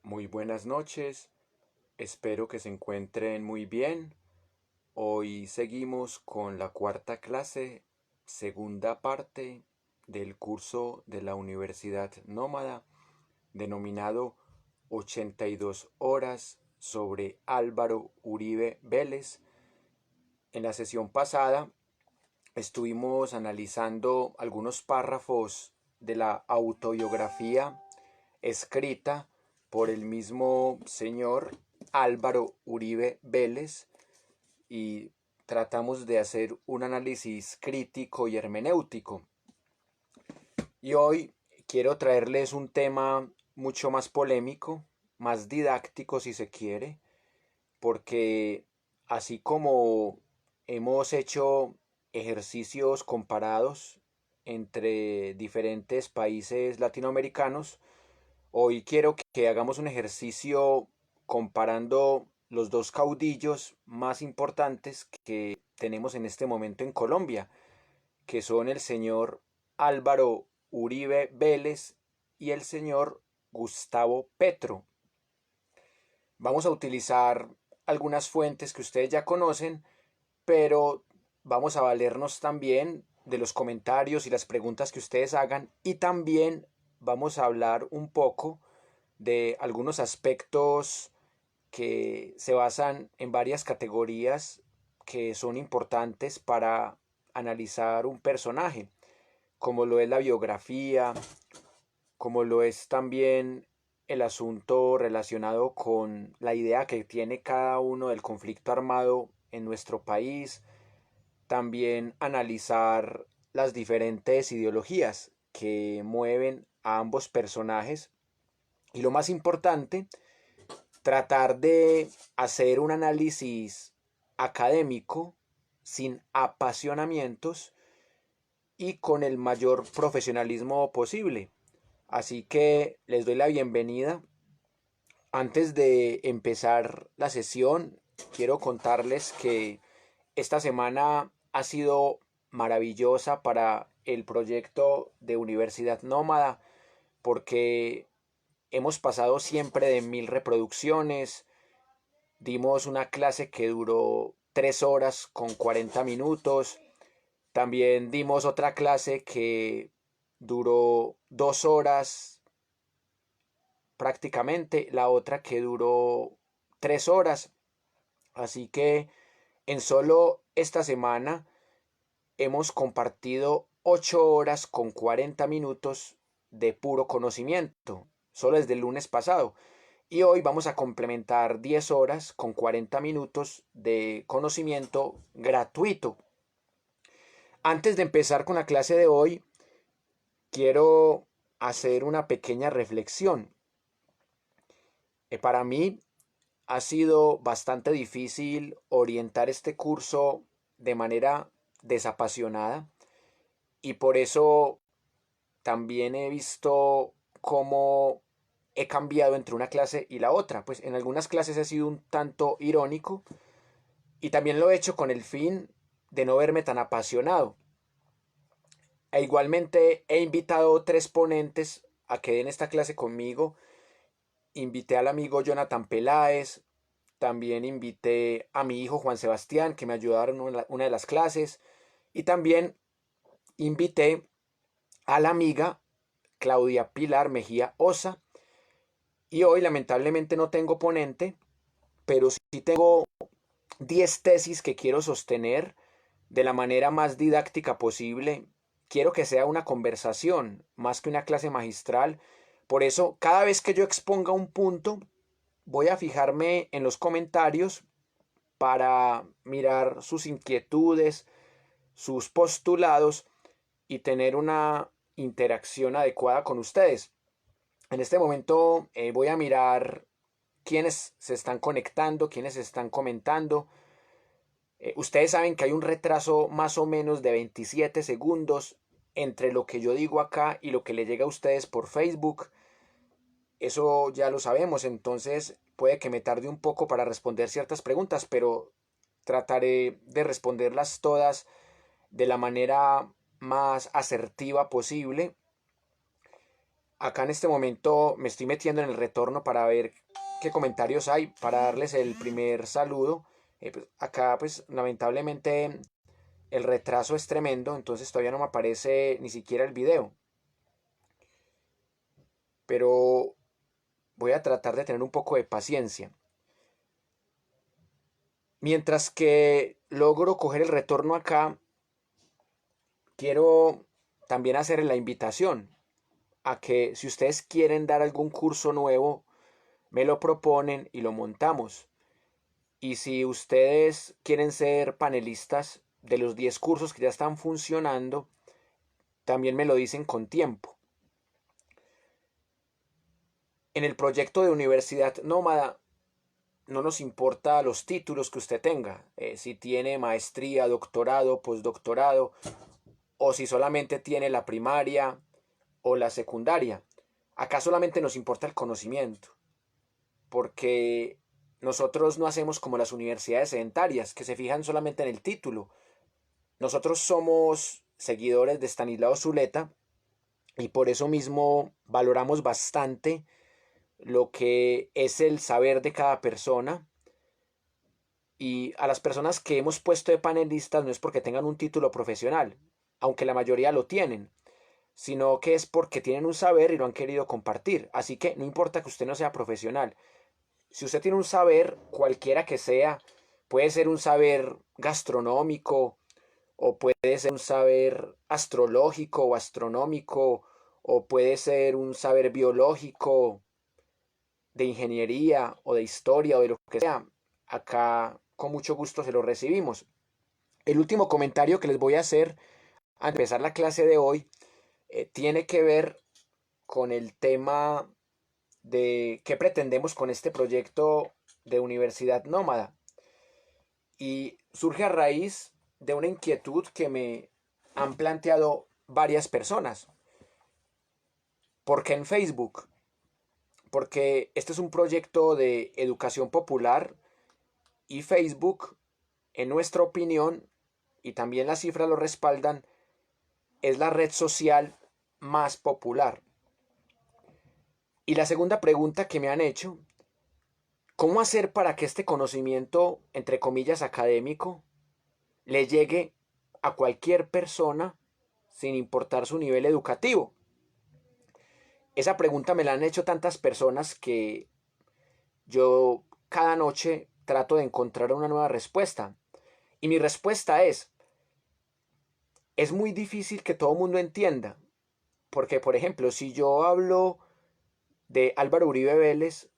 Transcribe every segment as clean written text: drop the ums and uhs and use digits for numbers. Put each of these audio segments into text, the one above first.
Muy buenas noches, espero que se encuentren muy bien. Hoy seguimos con la cuarta clase, segunda parte del curso de la Universidad Nómada, denominado 82 horas sobre Álvaro Uribe Vélez. En la sesión pasada estuvimos analizando algunos párrafos de la autobiografía escrita por el mismo señor Álvaro Uribe Vélez y tratamos de hacer un análisis crítico y hermenéutico. Y hoy quiero traerles un tema mucho más polémico, más didáctico si se quiere, porque así como hemos hecho ejercicios comparados entre diferentes países latinoamericanos, hoy quiero que hagamos un ejercicio comparando los dos caudillos más importantes que tenemos en este momento en Colombia, que son el señor Álvaro Uribe Vélez y el señor Gustavo Petro. Vamos a utilizar algunas fuentes que ustedes ya conocen, pero vamos a valernos también de los comentarios y las preguntas que ustedes hagan, y también vamos a hablar un poco de algunos aspectos que se basan en varias categorías que son importantes para analizar un personaje, como lo es la biografía, como lo es también el asunto relacionado con la idea que tiene cada uno del conflicto armado en nuestro país, también analizar las diferentes ideologías que mueven a ambos personajes y, lo más importante, tratar de hacer un análisis académico sin apasionamientos y con el mayor profesionalismo posible. Así que les doy la bienvenida. Antes de empezar la sesión, quiero contarles que esta semana ha sido maravillosa para el proyecto de Universidad Nómada, porque hemos pasado siempre de 1000 reproducciones. Dimos una clase que duró 3 horas con 40 minutos. También dimos otra clase que duró 2 horas prácticamente, la otra que duró 3 horas. Así que en solo esta semana hemos compartido 8 horas con 40 minutos de puro conocimiento, solo desde el lunes pasado. Y hoy vamos a complementar 10 horas con 40 minutos de conocimiento gratuito. Antes de empezar con la clase de hoy, quiero hacer una pequeña reflexión. Para mí ha sido bastante difícil orientar este curso de manera desapasionada, y por eso también he visto cómo he cambiado entre una clase y la otra. Pues en algunas clases he sido un tanto irónico, y también lo he hecho con el fin de no verme tan apasionado. E igualmente he invitado 3 ponentes a que den esta clase conmigo. Invité al amigo Jonathan Peláez, también invité a mi hijo Juan Sebastián, que me ayudaron en una de las clases, y también invité a la amiga Claudia Pilar Mejía Osa. Y hoy lamentablemente no tengo ponente, pero sí tengo 10 tesis que quiero sostener de la manera más didáctica posible. Quiero que sea una conversación más que una clase magistral. Por eso, cada vez que yo exponga un punto, voy a fijarme en los comentarios para mirar sus inquietudes, sus postulados, y tener una interacción adecuada con ustedes. En este momento voy a mirar quiénes se están conectando, quiénes se están comentando. Ustedes saben que hay un retraso más o menos de 27 segundos entre lo que yo digo acá y lo que le llega a ustedes por Facebook. Eso ya lo sabemos, entonces puede que me tarde un poco para responder ciertas preguntas, pero trataré de responderlas todas de la manera más asertiva posible. acá en este momento me estoy metiendo en el retorno para ver qué comentarios hay, para darles el primer saludo. Pues, acá pues lamentablemente el retraso es tremendo, entonces todavía no me aparece ni siquiera el video. Pero voy a tratar de tener un poco de paciencia. Mientras que logro coger el retorno acá, quiero también hacer la invitación a que si ustedes quieren dar algún curso nuevo, me lo proponen y lo montamos. Y si ustedes quieren ser panelistas de los 10 cursos que ya están funcionando, también me lo dicen con tiempo. En el proyecto de Universidad Nómada no nos importa los títulos que usted tenga, si tiene maestría, doctorado, postdoctorado, o si solamente tiene la primaria o la secundaria. Acá solamente nos importa el conocimiento, porque nosotros no hacemos como las universidades sedentarias, que se fijan solamente en el título. Nosotros somos seguidores de Stanislao Zuleta y por eso mismo valoramos bastante lo que es el saber de cada persona. Y a las personas que hemos puesto de panelistas no es porque tengan un título profesional, aunque la mayoría lo tienen, sino que es porque tienen un saber y lo han querido compartir. Así que no importa que usted no sea profesional. Si usted tiene un saber, cualquiera que sea, puede ser un saber gastronómico, o puede ser un saber astrológico o astronómico, o puede ser un saber biológico, de ingeniería o de historia o de lo que sea, acá con mucho gusto se lo recibimos. El último comentario que les voy a hacer al empezar la clase de hoy tiene que ver con el tema de qué pretendemos con este proyecto de Universidad Nómada. Y surge a raíz de una inquietud que me han planteado varias personas. ¿Por qué en Facebook? Porque este es un proyecto de educación popular y Facebook, en nuestra opinión, y también las cifras lo respaldan, es la red social más popular. Y la segunda pregunta que me han hecho, ¿cómo hacer para que este conocimiento, entre comillas, académico, le llegue a cualquier persona sin importar su nivel educativo? Esa pregunta me la han hecho tantas personas que yo cada noche trato de encontrar una nueva respuesta. Y mi respuesta es muy difícil que todo el mundo entienda. Porque, por ejemplo, si yo hablo de Álvaro Uribe Vélez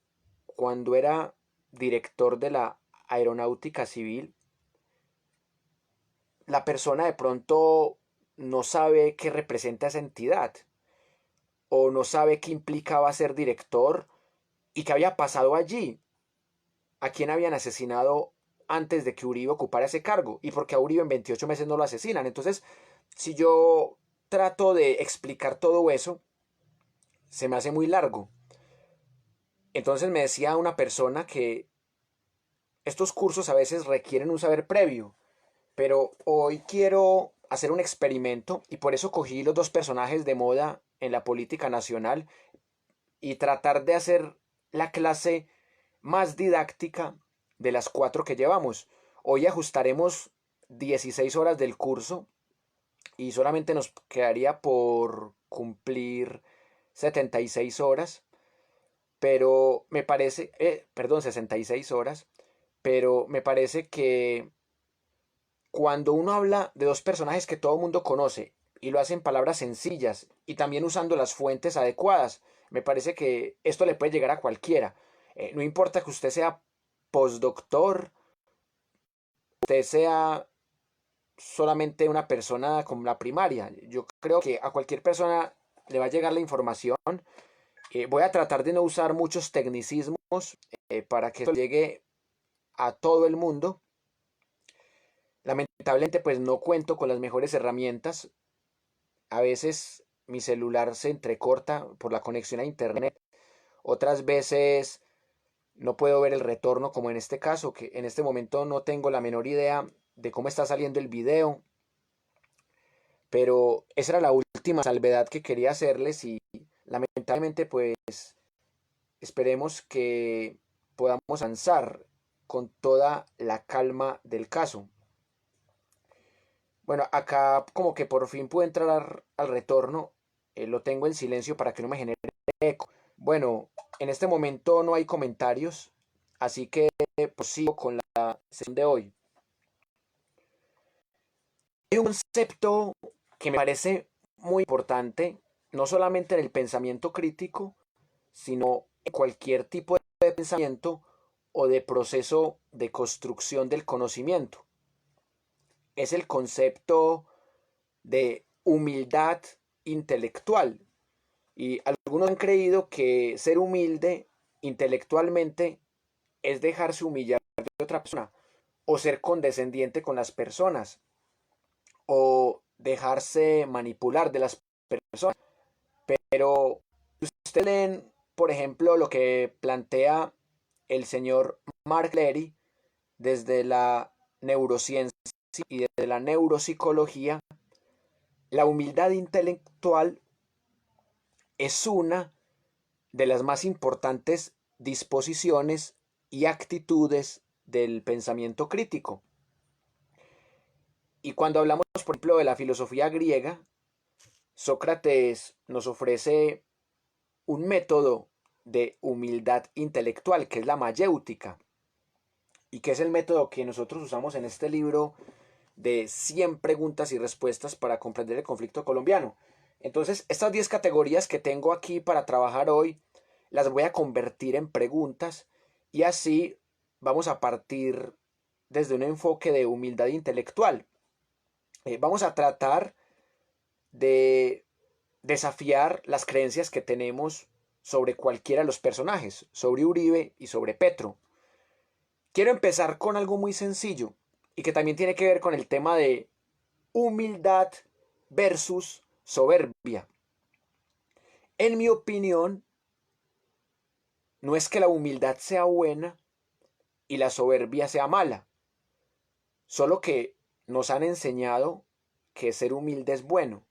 cuando era director de la Aeronáutica Civil, la persona de pronto no sabe qué representa esa entidad o no sabe qué implicaba ser director y qué había pasado allí, a quién habían asesinado antes de que Uribe ocupara ese cargo y porque a Uribe en 28 meses no lo asesinan. Entonces, si yo trato de explicar todo eso, se me hace muy largo. Entonces me decía una persona que estos cursos a veces requieren un saber previo, pero hoy quiero hacer un experimento y por eso cogí los dos personajes de moda en la política nacional y tratar de hacer la clase más didáctica de las 4 que llevamos. Hoy ajustaremos 16 horas del curso y solamente nos quedaría por cumplir 76 horas, pero me parece, perdón, 66 horas, pero me parece que cuando uno habla de dos personajes que todo el mundo conoce y lo hace en palabras sencillas y también usando las fuentes adecuadas, me parece que esto le puede llegar a cualquiera. No importa que usted sea postdoctor, usted sea solamente una persona con la primaria. Yo creo que a cualquier persona le va a llegar la información. Voy a tratar de no usar muchos tecnicismos para que esto llegue a todo el mundo. Lamentablemente pues no cuento con las mejores herramientas. A veces mi celular se entrecorta por la conexión a internet. Otras veces no puedo ver el retorno como en este caso, que en este momento no tengo la menor idea de cómo está saliendo el video. Pero esa era la última salvedad que quería hacerles y lamentablemente pues esperemos que podamos avanzar con toda la calma del caso. Bueno, acá como que por fin pude entrar al retorno, lo tengo en silencio para que no me genere eco. Bueno, en este momento no hay comentarios, así que pues sigo con la sesión de hoy. Hay un concepto que me parece muy importante, no solamente en el pensamiento crítico, sino en cualquier tipo de pensamiento o de proceso de construcción del conocimiento. Es el concepto de humildad intelectual. Y algunos han creído que ser humilde intelectualmente es dejarse humillar de otra persona, o ser condescendiente con las personas, o dejarse manipular de las personas. Pero ustedes leen, por ejemplo, lo que plantea el señor Mark Leary desde la neurociencia y desde la neuropsicología, la humildad intelectual es una de las más importantes disposiciones y actitudes del pensamiento crítico. Y cuando hablamos, por ejemplo, de la filosofía griega, Sócrates nos ofrece un método de humildad intelectual, que es la mayéutica, y que es el método que nosotros usamos en este libro de 100 preguntas y respuestas para comprender el conflicto colombiano. Entonces, estas 10 categorías que tengo aquí para trabajar hoy, las voy a convertir en preguntas y así vamos a partir desde un enfoque de humildad intelectual. Vamos a tratar de desafiar las creencias que tenemos sobre cualquiera de los personajes, sobre Uribe y sobre Petro. Quiero empezar con algo muy sencillo y que también tiene que ver con el tema de humildad versus soberbia. En mi opinión, no es que la humildad sea buena y la soberbia sea mala, solo que nos han enseñado que ser humilde es bueno,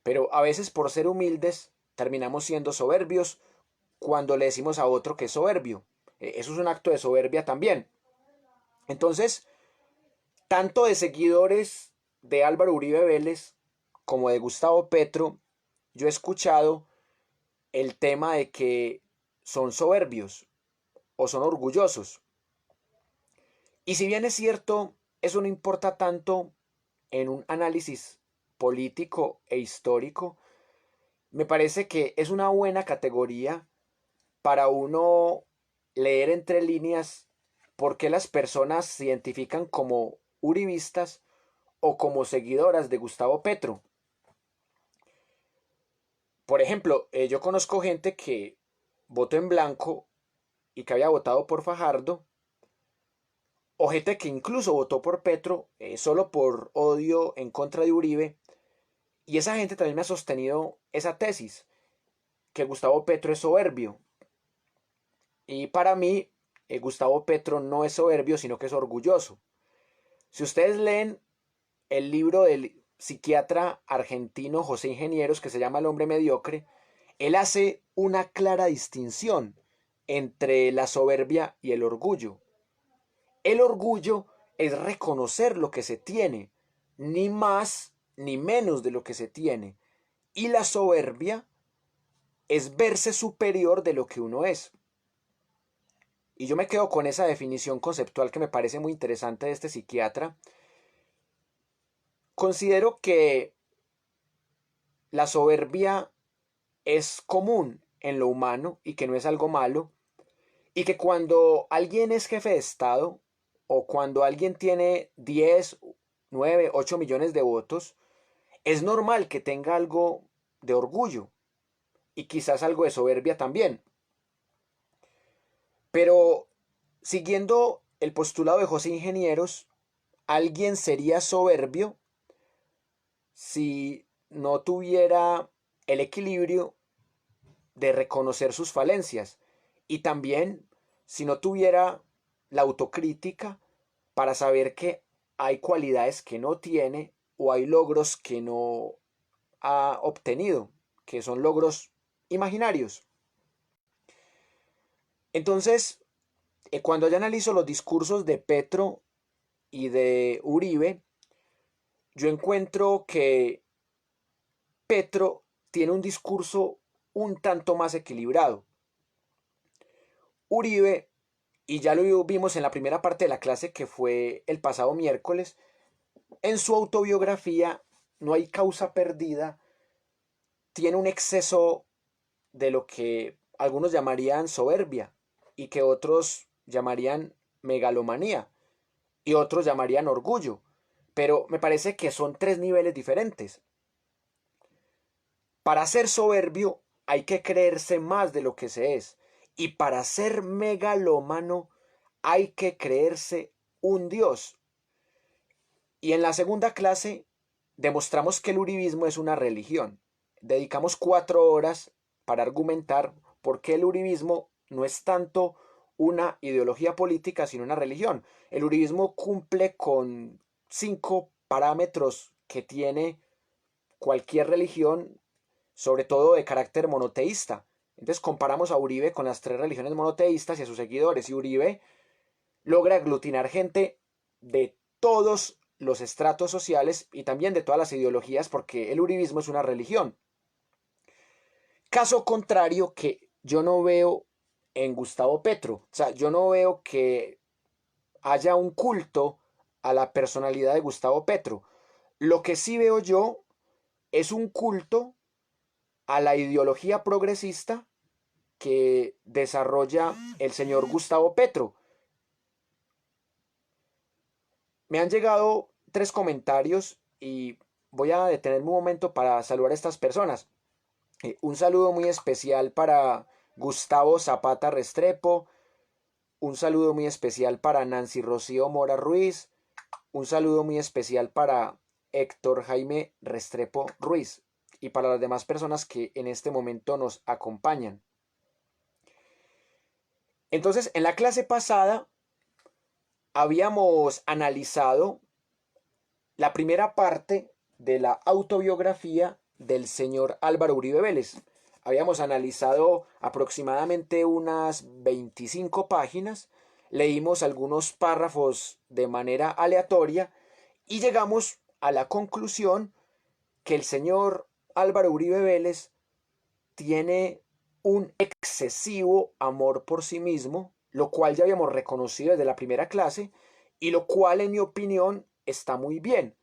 pero a veces por ser humildes terminamos siendo soberbios cuando le decimos a otro que es soberbio. Eso es un acto de soberbia también. Entonces, tanto de seguidores de Álvaro Uribe Vélez como de Gustavo Petro, yo he escuchado el tema de que son soberbios o son orgullosos. Y si bien es cierto, eso no importa tanto en un análisis político e histórico, me parece que es una buena categoría para uno leer entre líneas por qué las personas se identifican como uribistas o como seguidoras de Gustavo Petro. Por ejemplo, yo conozco gente que votó en blanco y que había votado por Fajardo, o gente que incluso votó por Petro solo por odio en contra de Uribe, y esa gente también me ha sostenido esa tesis, que Gustavo Petro es soberbio. Y para mí, Gustavo Petro no es soberbio, sino que es orgulloso. Si ustedes leen el libro del psiquiatra argentino José Ingenieros, que se llama El hombre mediocre, él hace una clara distinción entre la soberbia y el orgullo. El orgullo es reconocer lo que se tiene, ni más ni menos de lo que se tiene. Y la soberbia es verse superior de lo que uno es. Y yo me quedo con esa definición conceptual que me parece muy interesante de este psiquiatra. Considero que la soberbia es común en lo humano y que no es algo malo, y que cuando alguien es jefe de Estado o cuando alguien tiene 10, 9, 8 millones de votos, es normal que tenga algo de orgullo y quizás algo de soberbia también. Pero siguiendo el postulado de José Ingenieros, alguien sería soberbio si no tuviera el equilibrio de reconocer sus falencias y también si no tuviera la autocrítica para saber que hay cualidades que no tiene o hay logros que no ha obtenido, que son logros imaginarios. Entonces, cuando yo analizo los discursos de Petro y de Uribe, yo encuentro que Petro tiene un discurso un tanto más equilibrado. Uribe, y ya lo vimos en la primera parte de la clase que fue el pasado miércoles, en su autobiografía No hay causa perdida, tiene un exceso de lo que algunos llamarían soberbia y que otros llamarían megalomanía y otros llamarían orgullo. Pero me parece que son tres niveles diferentes. Para ser soberbio hay que creerse más de lo que se es. Y para ser megalómano hay que creerse un dios. Y en la segunda clase demostramos que el uribismo es una religión. Dedicamos 4 horas para argumentar por qué el uribismo no es tanto una ideología política, sino una religión. El uribismo cumple con 5 parámetros que tiene cualquier religión, sobre todo de carácter monoteísta. Entonces comparamos a Uribe con las 3 religiones monoteístas y a sus seguidores. Y Uribe logra aglutinar gente de todos los estratos sociales y también de todas las ideologías, porque el uribismo es una religión. Caso contrario que yo no veo en Gustavo Petro. O sea, yo no veo que haya un culto a la personalidad de Gustavo Petro. Lo que sí veo yo es un culto a la ideología progresista que desarrolla el señor Gustavo Petro. Me han llegado 3 comentarios y voy a detenerme un momento para saludar a estas personas. Un saludo muy especial para Gustavo Zapata Restrepo, un saludo muy especial para Nancy Rocío Mora Ruiz, un saludo muy especial para Héctor Jaime Restrepo Ruiz y para las demás personas que en este momento nos acompañan. Entonces, en la clase pasada habíamos analizado la primera parte de la autobiografía del señor Álvaro Uribe Vélez. Habíamos analizado aproximadamente unas 25 páginas, leímos algunos párrafos de manera aleatoria y llegamos a la conclusión que el señor Álvaro Uribe Vélez tiene un excesivo amor por sí mismo, lo cual ya habíamos reconocido desde la primera clase y lo cual en mi opinión está muy bien.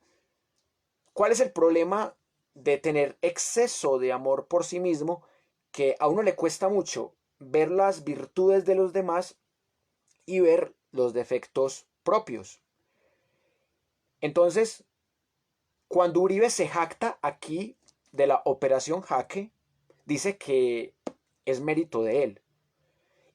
¿Cuál es el problema de tener exceso de amor por sí mismo? Que a uno le cuesta mucho ver las virtudes de los demás y ver los defectos propios. Entonces, cuando Uribe se jacta aquí de la operación Jaque, dice que es mérito de él.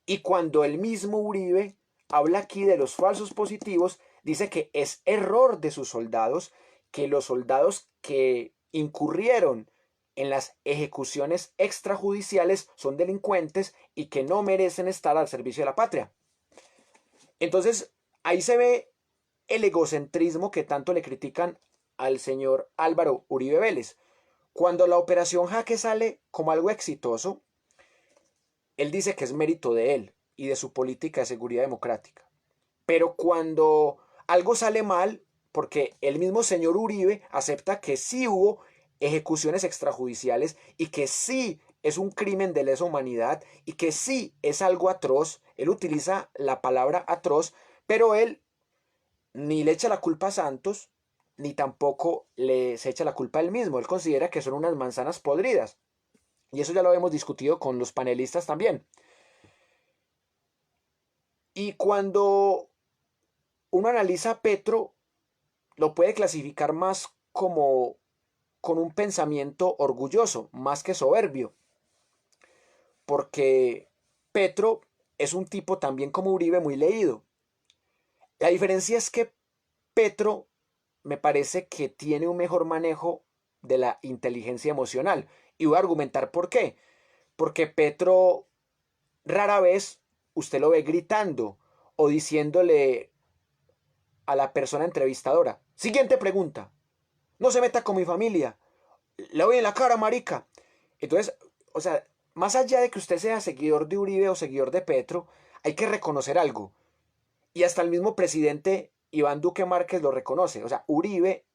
Y cuando el mismo Uribe habla aquí de los falsos positivos, dice que es error de sus soldados, que los soldados que incurrieron en las ejecuciones extrajudiciales son delincuentes y que no merecen estar al servicio de la patria. Entonces, ahí se ve el egocentrismo que tanto le critican al señor Álvaro Uribe Vélez. Cuando la operación Jaque sale como algo exitoso, él dice que es mérito de él y de su política de seguridad democrática. Pero cuando algo sale mal, porque el mismo señor Uribe acepta que sí hubo ejecuciones extrajudiciales y que sí es un crimen de lesa humanidad y que sí es algo atroz, él utiliza la palabra atroz, pero él ni le echa la culpa a Santos, ni tampoco se echa la culpa a él mismo. Él considera que son unas manzanas podridas. Y eso ya lo hemos discutido con los panelistas también. Y cuando uno analiza a Petro, lo puede clasificar más como con un pensamiento orgulloso, más que soberbio. Porque Petro es un tipo también como Uribe muy leído. La diferencia es que Petro me parece que tiene un mejor manejo de la inteligencia emocional. Y voy a argumentar por qué. Porque Petro rara vez usted lo ve gritando o diciéndole a la persona entrevistadora: siguiente pregunta, no se meta con mi familia, le voy en la cara, marica. Entonces, o sea, más allá de que usted sea seguidor de Uribe o seguidor de Petro, hay que reconocer algo. Y hasta el mismo presidente Iván Duque Márquez lo reconoce. O sea, Uribe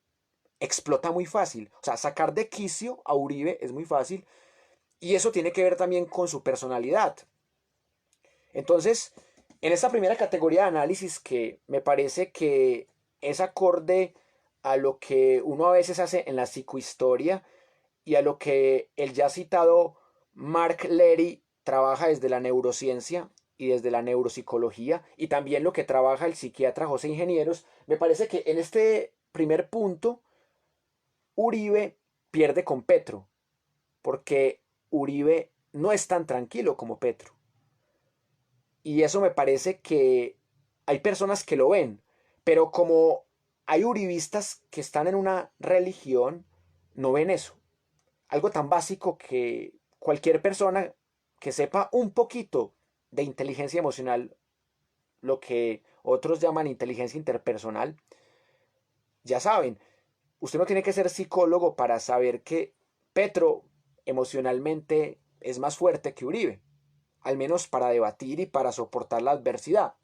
explota muy fácil. O sea, sacar de quicio a Uribe es muy fácil. Y eso tiene que ver también con su personalidad. Entonces, en esta primera categoría de análisis que me parece que es acorde a lo que uno a veces hace en la psicohistoria y a lo que el ya citado Mark Lery trabaja desde la neurociencia y desde la neuropsicología y también lo que trabaja el psiquiatra José Ingenieros, me parece que en este primer punto Uribe pierde con Petro, porque Uribe no es tan tranquilo como Petro. Y eso me parece que hay personas que lo ven, pero como hay uribistas que están en una religión, no ven eso. Algo tan básico que cualquier persona que sepa un poquito de inteligencia emocional, lo que otros llaman inteligencia interpersonal, ya saben, usted no tiene que ser psicólogo para saber que Petro emocionalmente es más fuerte que Uribe, al menos para debatir y para soportar la adversidad.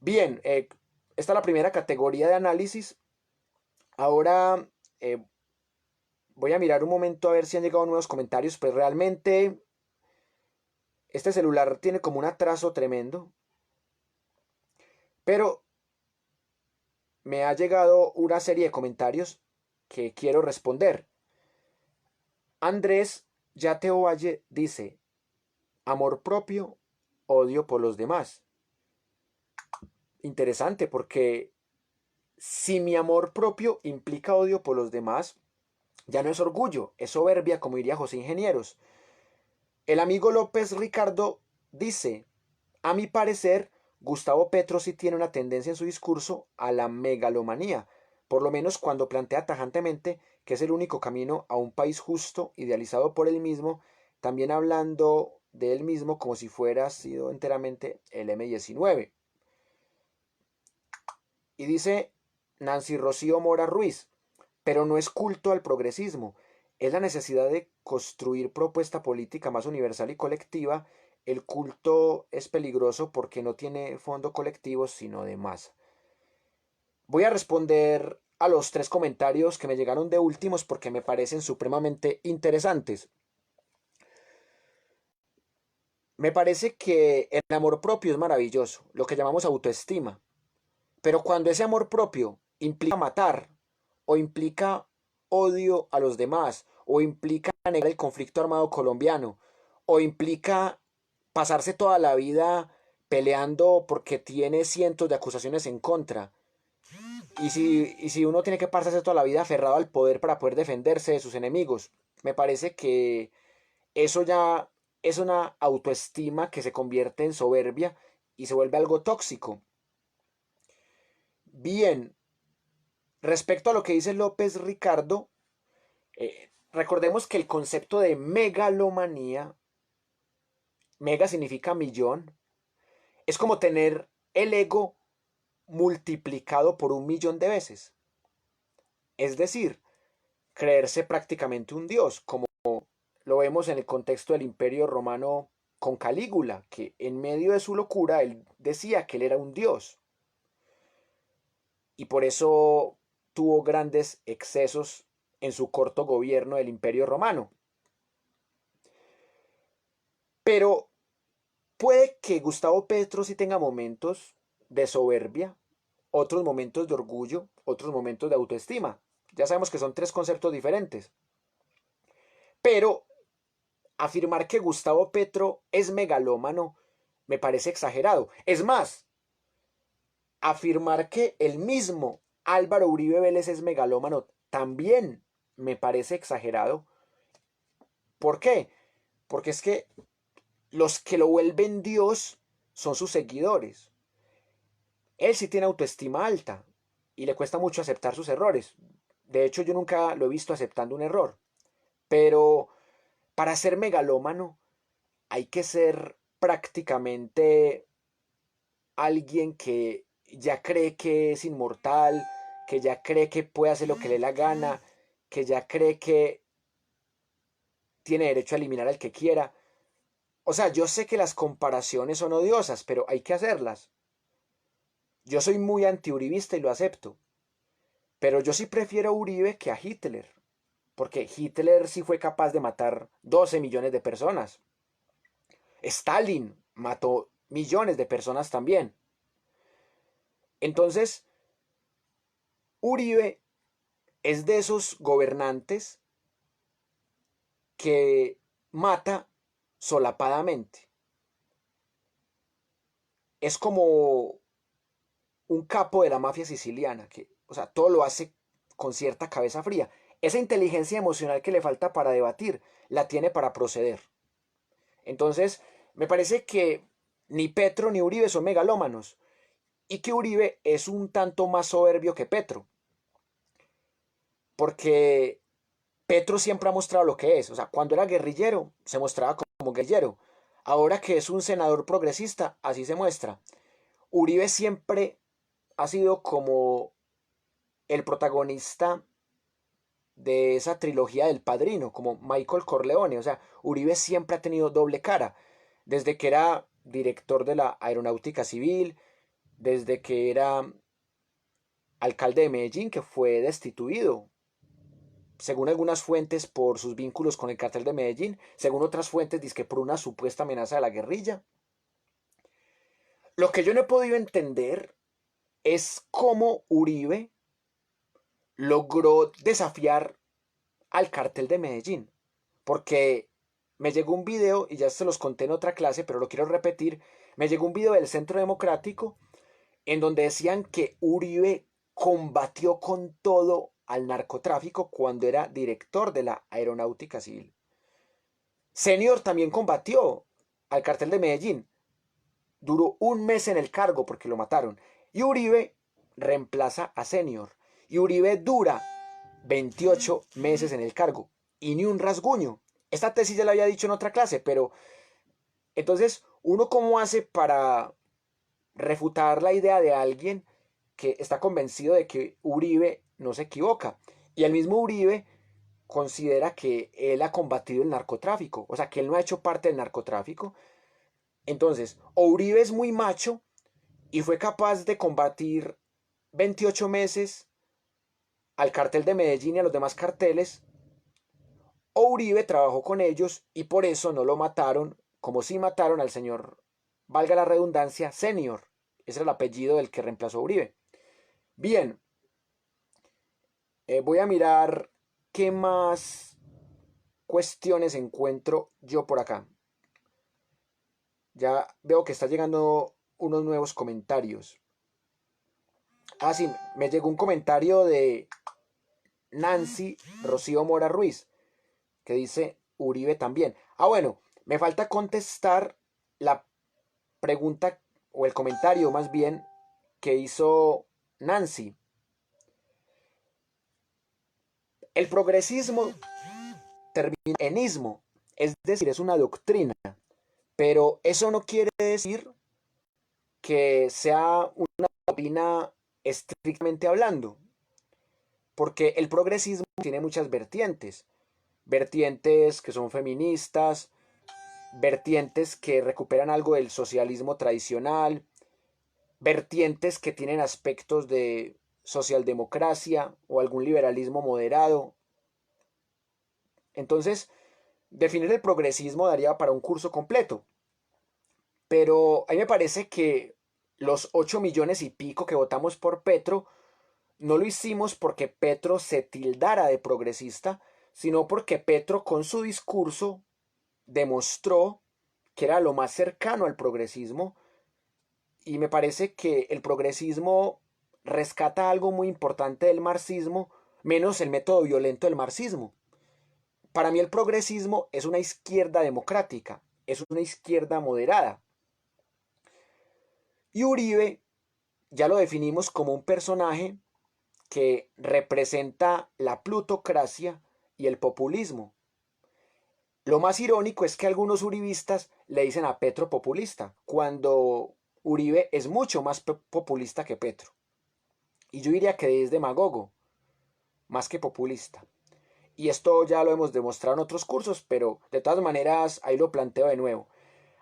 Bien, esta es la primera categoría de análisis. Ahora voy a mirar un momento a ver si han llegado nuevos comentarios. Pues realmente este celular tiene como un atraso tremendo. Pero me ha llegado una serie de comentarios que quiero responder. Andrés Yateo Valle dice, amor propio, odio por los demás. Interesante porque si mi amor propio implica odio por los demás, ya no es orgullo, es soberbia, como diría José Ingenieros. El amigo López Ricardo dice, a mi parecer, Gustavo Petro sí tiene una tendencia en su discurso a la megalomanía, por lo menos cuando plantea tajantemente que es el único camino a un país justo, idealizado por él mismo, también hablando de él mismo como si fuera sido enteramente el M-19. Y dice Nancy Rocío Mora Ruiz, pero no es culto al progresismo, es la necesidad de construir propuesta política más universal y colectiva. El culto es peligroso porque no tiene fondo colectivo, sino de masa. Voy a responder a los tres comentarios que me llegaron de últimos porque me parecen supremamente interesantes. Me parece que el amor propio es maravilloso, lo que llamamos autoestima. Pero cuando ese amor propio implica matar, o implica odio a los demás, o implica negar el conflicto armado colombiano, o implica pasarse toda la vida peleando porque tiene cientos de acusaciones en contra, y si uno tiene que pasarse toda la vida aferrado al poder para poder defenderse de sus enemigos, me parece que eso ya es una autoestima que se convierte en soberbia y se vuelve algo tóxico. Bien, respecto a lo que dice López Ricardo, recordemos que el concepto de megalomanía, mega significa millón, es como tener el ego multiplicado por 1 millón de veces. Es decir, creerse prácticamente un dios, como lo vemos en el contexto del Imperio Romano con Calígula, que en medio de su locura él decía que él era un dios. Y por eso tuvo grandes excesos en su corto gobierno del Imperio Romano. Pero puede que Gustavo Petro sí tenga momentos de soberbia, otros momentos de orgullo, otros momentos de autoestima. Ya sabemos que son tres conceptos diferentes. Pero afirmar que Gustavo Petro es megalómano me parece exagerado. Es más, afirmar que el mismo Álvaro Uribe Vélez es megalómano también me parece exagerado. ¿Por qué? Porque es que los que lo vuelven Dios son sus seguidores. Él sí tiene autoestima alta y le cuesta mucho aceptar sus errores. De hecho, yo nunca lo he visto aceptando un error. Pero para ser megalómano hay que ser prácticamente alguien que ya cree que es inmortal, que ya cree que puede hacer lo que le dé la gana, que ya cree que tiene derecho a eliminar al que quiera. O sea, yo sé que las comparaciones son odiosas, pero hay que hacerlas. Yo soy muy antiuribista y lo acepto. Pero yo sí prefiero a Uribe que a Hitler. Porque Hitler sí fue capaz de matar 12 millones de personas. Stalin mató millones de personas también. Entonces, Uribe es de esos gobernantes que mata solapadamente. Es como un capo de la mafia siciliana, que, o sea, todo lo hace con cierta cabeza fría. Esa inteligencia emocional que le falta para debatir, la tiene para proceder. Entonces, me parece que ni Petro ni Uribe son megalómanos y que Uribe es un tanto más soberbio que Petro, porque Petro siempre ha mostrado lo que es. O sea, cuando era guerrillero, se mostraba como guerrillero. Ahora que es un senador progresista, así se muestra. Uribe siempre ha sido como el protagonista de esa trilogía del Padrino, como Michael Corleone. O sea, Uribe siempre ha tenido doble cara. Desde que era director de la Aeronáutica Civil, desde que era alcalde de Medellín, que fue destituido, según algunas fuentes por sus vínculos con el cartel de Medellín, según otras fuentes dice por una supuesta amenaza de la guerrilla. Lo que yo no he podido entender es cómo Uribe logró desafiar al cartel de Medellín. Porque me llegó un video, y ya se los conté en otra clase, pero lo quiero repetir, me llegó un video del Centro Democrático en donde decían que Uribe combatió con todo al narcotráfico cuando era director de la Aeronáutica Civil. Senior también combatió al cartel de Medellín. Duró un mes en el cargo porque lo mataron. Y Uribe reemplaza a Senior. Y Uribe dura 28 meses en el cargo. Y ni un rasguño. Esta tesis ya la había dicho en otra clase, pero entonces, ¿uno cómo hace para refutar la idea de alguien que está convencido de que Uribe no se equivoca? Y el mismo Uribe considera que él ha combatido el narcotráfico, o sea, que él no ha hecho parte del narcotráfico. Entonces, o Uribe es muy macho y fue capaz de combatir 28 meses al cartel de Medellín y a los demás carteles, o Uribe trabajó con ellos y por eso no lo mataron, como si mataron al señor, valga la redundancia, Senior. Ese era el apellido del que reemplazó a Uribe. Bien, voy a mirar qué más cuestiones encuentro yo por acá. Ya veo que está llegando unos nuevos comentarios. Ah, sí, me llegó un comentario de Nancy Rocío Mora Ruiz, que dice Uribe también. Ah, bueno, me falta contestar la pregunta o el comentario más bien que hizo Nancy. El progresismo termina en ismo, es decir, es una doctrina, pero eso no quiere decir que sea una doctrina estrictamente hablando, porque el progresismo tiene muchas vertientes, vertientes que son feministas, vertientes que recuperan algo del socialismo tradicional, vertientes que tienen aspectos de socialdemocracia o algún liberalismo moderado. Entonces, definir el progresismo daría para un curso completo. Pero a mí me parece que los 8 millones y pico que votamos por Petro no lo hicimos porque Petro se tildara de progresista, sino porque Petro con su discurso demostró que era lo más cercano al progresismo y me parece que el progresismo rescata algo muy importante del marxismo, menos el método violento del marxismo. Para mí el progresismo es una izquierda democrática, es una izquierda moderada. Y Uribe ya lo definimos como un personaje que representa la plutocracia y el populismo. Lo más irónico es que algunos uribistas le dicen a Petro populista, cuando Uribe es mucho más populista que Petro. Y yo diría que es demagogo, más que populista. y esto ya lo hemos demostrado en otros cursos, pero de todas maneras ahí lo planteo de nuevo.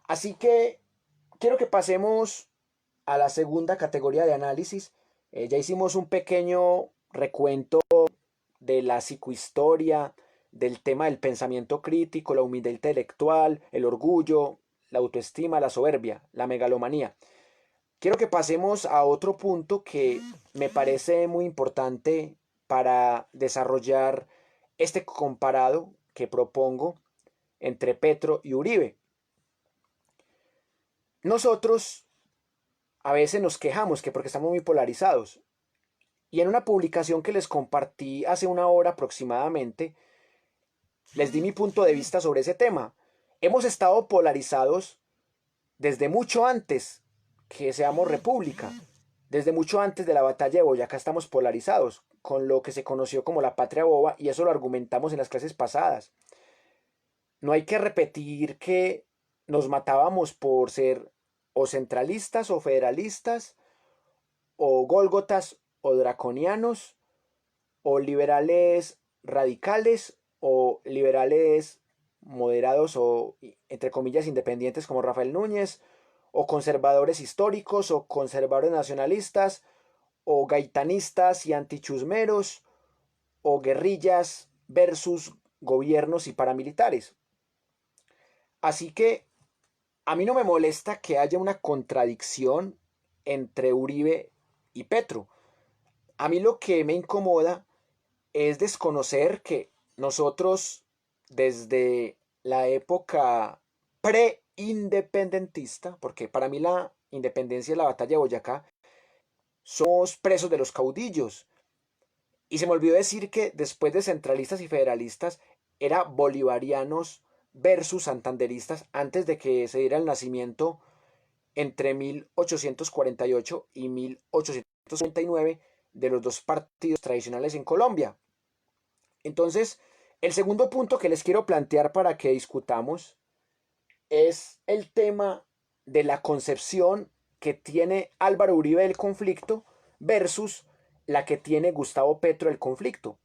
Así que quiero que pasemos a la segunda categoría de análisis. Ya hicimos un pequeño recuento de la psicohistoria, del tema del pensamiento crítico, la humildad intelectual, el orgullo, la autoestima, la soberbia, la megalomanía. Quiero que pasemos a otro punto que me parece muy importante para desarrollar este comparado que propongo entre Petro y Uribe. Nosotros a veces nos quejamos que porque estamos muy polarizados. Y en una publicación que les compartí hace una hora aproximadamente, les di mi punto de vista sobre ese tema. Hemos estado polarizados desde mucho antes que seamos república. Desde mucho antes de la batalla de Boyacá estamos polarizados con lo que se conoció como la patria boba, y eso lo argumentamos en las clases pasadas. No hay que repetir que nos matábamos por ser o centralistas o federalistas o gólgotas o draconianos o liberales radicales o liberales moderados o entre comillas independientes como Rafael Núñez, o conservadores históricos o conservadores nacionalistas o gaitanistas y antichusmeros o guerrillas versus gobiernos y paramilitares. Así que a mí no me molesta que haya una contradicción entre Uribe y Petro. A mí lo que me incomoda es desconocer que nosotros desde la época pre-independentista, porque para mí la independencia es la batalla de Boyacá, somos presos de los caudillos. Y se me olvidó decir que después de centralistas y federalistas era bolivarianos versus santanderistas antes de que se diera el nacimiento entre 1848 y 1849 de los dos partidos tradicionales en Colombia. Entonces, el segundo punto que les quiero plantear para que discutamos es el tema de la concepción que tiene Álvaro Uribe del conflicto versus la que tiene Gustavo Petro del conflicto.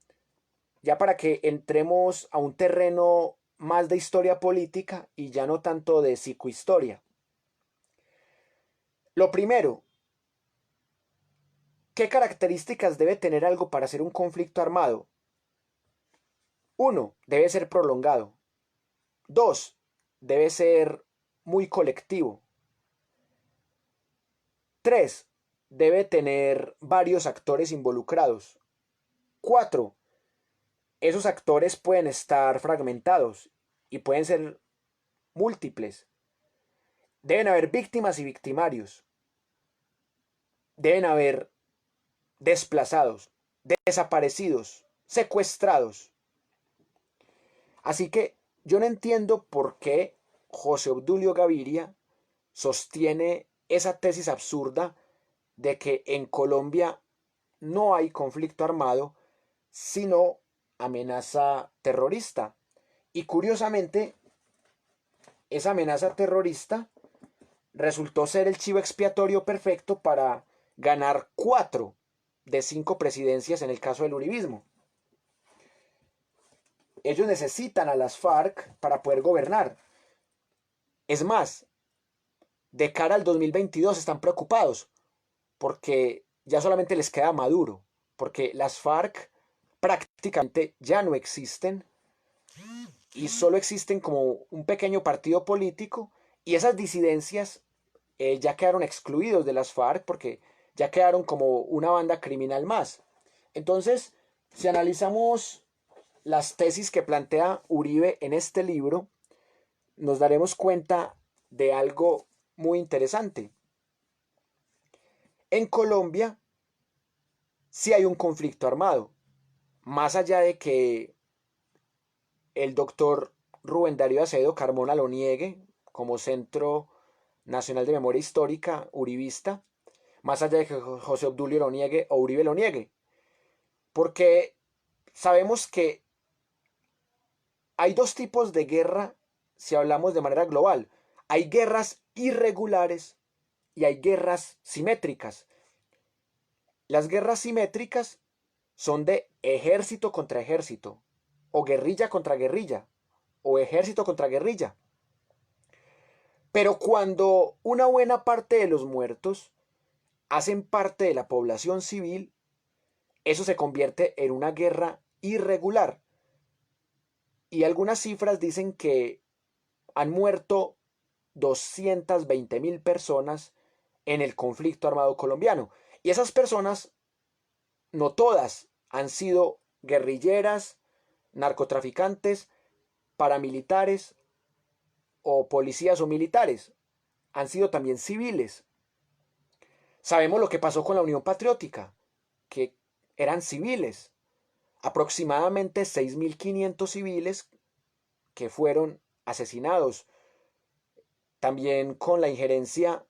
Ya para que entremos a un terreno más de historia política y ya no tanto de psicohistoria. Lo primero, ¿qué características debe tener algo para ser un conflicto armado? Uno, debe ser prolongado. Dos, debe ser muy colectivo. Tres, debe tener varios actores involucrados. Cuatro, esos actores pueden estar fragmentados y pueden ser múltiples. Deben haber víctimas y victimarios. Deben haber desplazados, desaparecidos, secuestrados. Así que yo no entiendo por qué José Obdulio Gaviria sostiene esa tesis absurda de que en Colombia no hay conflicto armado, sino amenaza terrorista. Y curiosamente, esa amenaza terrorista resultó ser el chivo expiatorio perfecto para ganar 4 de 5 presidencias en el caso del uribismo. Ellos necesitan a las FARC para poder gobernar. Es más, de cara al 2022 están preocupados porque ya solamente les queda Maduro, porque las FARC prácticamente ya no existen y solo existen como un pequeño partido político, y esas disidencias ya quedaron excluidos de las FARC porque ya quedaron como una banda criminal más. Entonces, si analizamos las tesis que plantea Uribe en este libro, nos daremos cuenta de algo muy interesante. En Colombia sí hay un conflicto armado, más allá de que el doctor Rubén Darío Acevedo Carmona lo niegue como Centro Nacional de Memoria Histórica uribista, más allá de que José Obdulio lo niegue o Uribe lo niegue, porque sabemos que hay dos tipos de guerra si hablamos de manera global. Hay guerras irregulares y hay guerras simétricas. Las guerras simétricas son de ejército contra ejército o guerrilla contra guerrilla, o ejército contra guerrilla. Pero cuando una buena parte de los muertos hacen parte de la población civil, eso se convierte en una guerra irregular. Y algunas cifras dicen que han muerto 220.000 personas en el conflicto armado colombiano. Y esas personas, no todas, han sido guerrilleras, narcotraficantes, paramilitares o policías o militares. Han sido también civiles. Sabemos lo que pasó con la Unión Patriótica, que eran civiles. Aproximadamente 6.500 civiles que fueron asesinados. También con la injerencia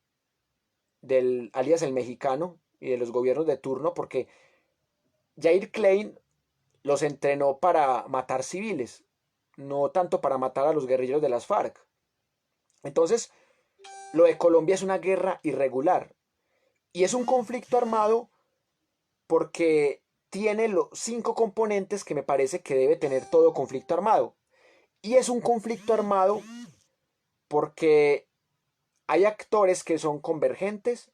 del alias el mexicano y de los gobiernos de turno, porque Jair Klein los entrenó para matar civiles, no tanto para matar a los guerrilleros de las FARC. Entonces, lo de Colombia es una guerra irregular y es un conflicto armado porque tiene los 5 componentes que me parece que debe tener todo conflicto armado. Y es un conflicto armado porque hay actores que son convergentes,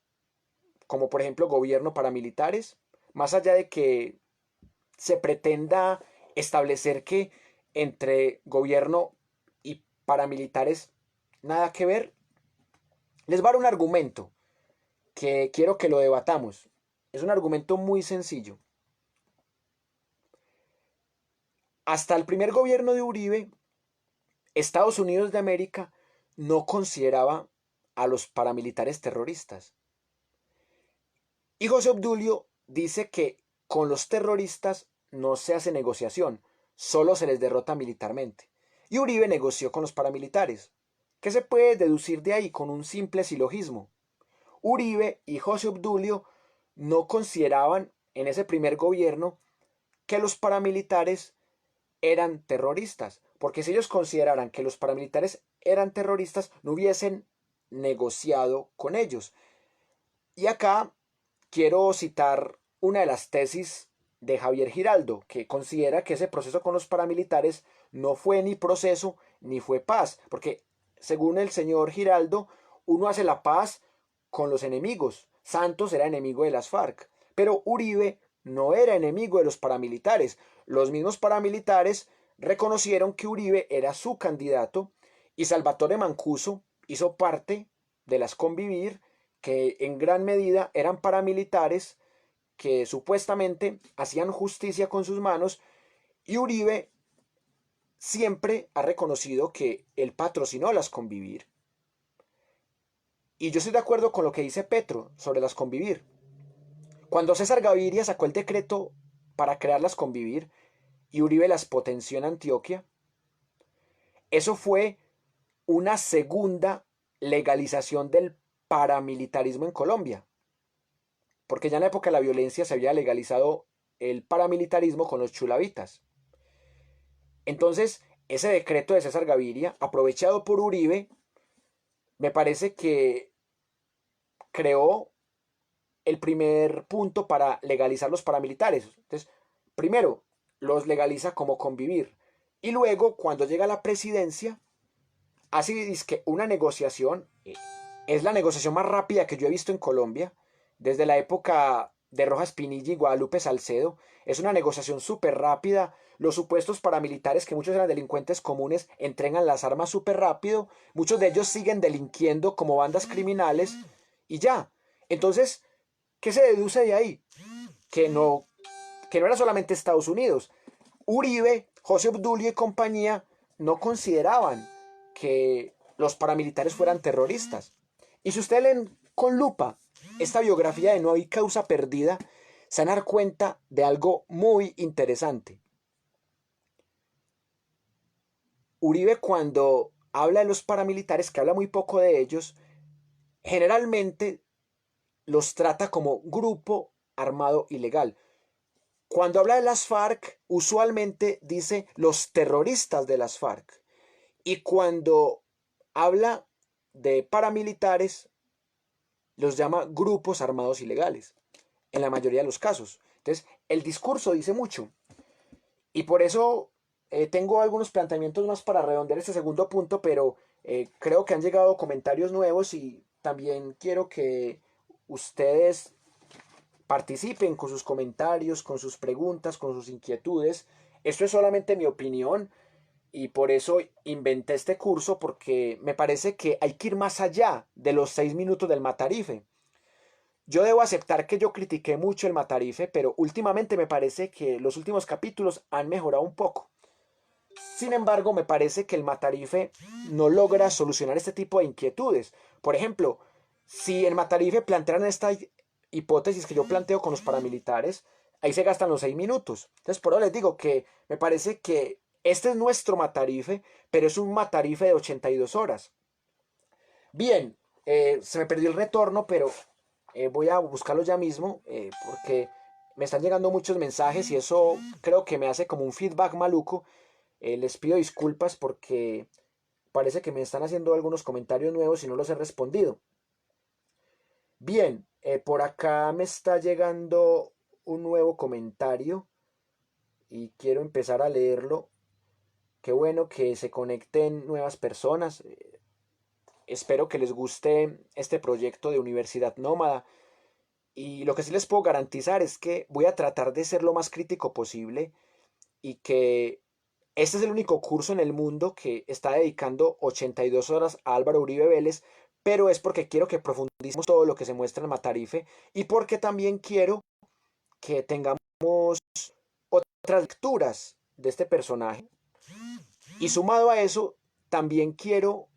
como por ejemplo gobierno paramilitares, más allá de que se pretenda establecer que entre gobierno y paramilitares nada que ver. Les voy a dar un argumento que quiero que lo debatamos. Es un argumento muy sencillo. Hasta el primer gobierno de Uribe, Estados Unidos de América no consideraba a los paramilitares terroristas. Y José Obdulio dice que con los terroristas no se hace negociación, solo se les derrota militarmente. Y Uribe negoció con los paramilitares. ¿Qué se puede deducir de ahí con un simple silogismo? Uribe y José Obdulio no consideraban en ese primer gobierno que los paramilitares eran terroristas, porque si ellos consideraran que los paramilitares eran terroristas, no hubiesen negociado con ellos. Y acá quiero citar una de las tesis de Javier Giraldo, que considera que ese proceso con los paramilitares no fue ni proceso ni fue paz, porque según el señor Giraldo, uno hace la paz con los enemigos. Santos era enemigo de las FARC, pero Uribe no era enemigo de los paramilitares. Los mismos paramilitares reconocieron que Uribe era su candidato y Salvatore Mancuso hizo parte de las Convivir, que en gran medida eran paramilitares que supuestamente hacían justicia con sus manos, y Uribe siempre ha reconocido que él patrocinó las Convivir. Y yo estoy de acuerdo con lo que dice Petro sobre las Convivir. Cuando César Gaviria sacó el decreto para crear las Convivir y Uribe las potenció en Antioquia, eso fue una segunda legalización del paramilitarismo en Colombia. Porque ya en la época de la violencia se había legalizado el paramilitarismo con los chulavitas. Entonces, ese decreto de César Gaviria, aprovechado por Uribe, me parece que creó el primer punto para legalizar los paramilitares. Entonces, primero, los legaliza como Convivir. Y luego, cuando llega a la presidencia, hace una negociación. Es la negociación más rápida que yo he visto en Colombia, desde la época de Rojas Pinilla y Guadalupe Salcedo. Es una negociación súper rápida. Los supuestos paramilitares, que muchos eran delincuentes comunes, entregan las armas súper rápido. Muchos de ellos siguen delinquiendo como bandas criminales y ya. Entonces, ¿qué se deduce de ahí? Que no era solamente Estados Unidos. Uribe, José Obdulio y compañía no consideraban que los paramilitares fueran terroristas. Y si ustedes leen con lupa esta biografía de No hay causa perdida, se van a dar cuenta de algo muy interesante. Uribe, cuando habla de los paramilitares, que habla muy poco de ellos, generalmente los trata como grupo armado ilegal. Cuando habla de las FARC, usualmente dice los terroristas de las FARC. Y cuando habla de paramilitares, los llama grupos armados ilegales, en la mayoría de los casos. Entonces, el discurso dice mucho. Y por eso tengo algunos planteamientos más para redondear este segundo punto, pero creo que han llegado comentarios nuevos y también quiero que ustedes participen con sus comentarios, con sus preguntas, con sus inquietudes. Esto es solamente mi opinión y por eso inventé este curso porque me parece que hay que ir más allá de los 6 minutos del Matarife. Yo debo aceptar que yo critiqué mucho el Matarife, pero últimamente me parece que los últimos capítulos han mejorado un poco. Sin embargo, me parece que el Matarife no logra solucionar este tipo de inquietudes. Por ejemplo, si en Matarife plantearan esta hipótesis que yo planteo con los paramilitares, ahí se gastan los 6 minutos. Entonces, por eso les digo que me parece que este es nuestro Matarife, pero es un Matarife de 82 horas. Bien, se me perdió el retorno, pero voy a buscarlo ya mismo porque me están llegando muchos mensajes y eso creo que me hace como un feedback maluco. Les pido disculpas porque parece que me están haciendo algunos comentarios nuevos y no los he respondido. Bien, por acá me está llegando un nuevo comentario y quiero empezar a leerlo. Qué bueno que se conecten nuevas personas. Espero que les guste este proyecto de Universidad Nómada. Y lo que sí les puedo garantizar es que voy a tratar de ser lo más crítico posible y que este es el único curso en el mundo que está dedicando 82 horas a Álvaro Uribe Vélez, pero es porque quiero que profundicemos todo lo que se muestra en Matarife y porque también quiero que tengamos otras lecturas de este personaje. Y sumado a eso, también quiero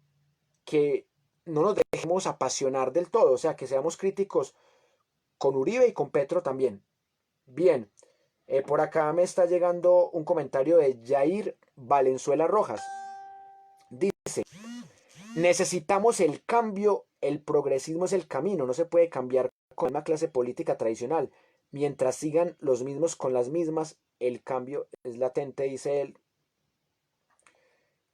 que no nos dejemos apasionar del todo, o sea, que seamos críticos con Uribe y con Petro también. Bien, por acá me está llegando un comentario de Jair Valenzuela Rojas. Dice, necesitamos el cambio, el progresismo es el camino, no se puede cambiar con una clase política tradicional. Mientras sigan los mismos con las mismas, el cambio es latente, dice él.